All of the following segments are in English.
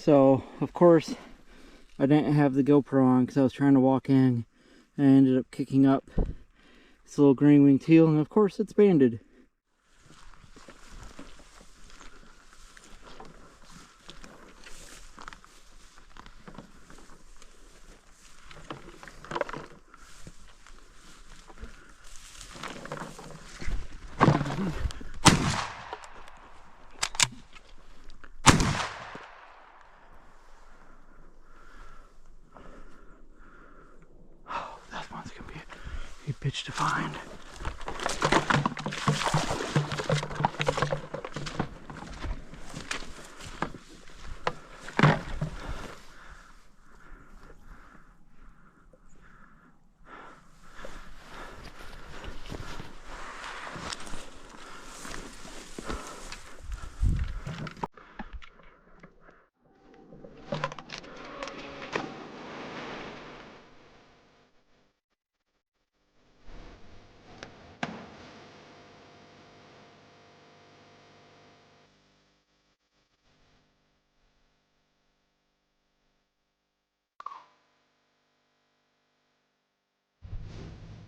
So of course I didn't have the GoPro on because I was trying to walk in, and I ended up kicking up this little green-winged teal, and of course it's banded. That one's gonna be a bitch to find.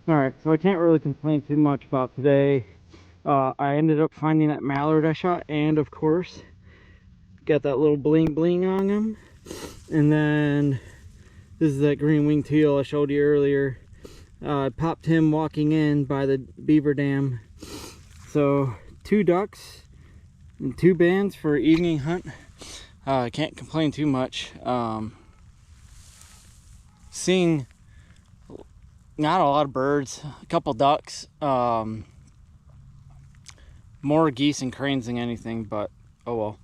Alright, so I can't really complain too much about today. I ended up finding that mallard I shot, and of course got that little bling bling on him. And then this is that green winged teal I showed you earlier. I popped him walking in by the beaver dam. So 2 ducks and 2 bands for evening hunt. I can't complain too much. Seeing not a lot of birds, a couple ducks, more geese and cranes than anything, but oh well.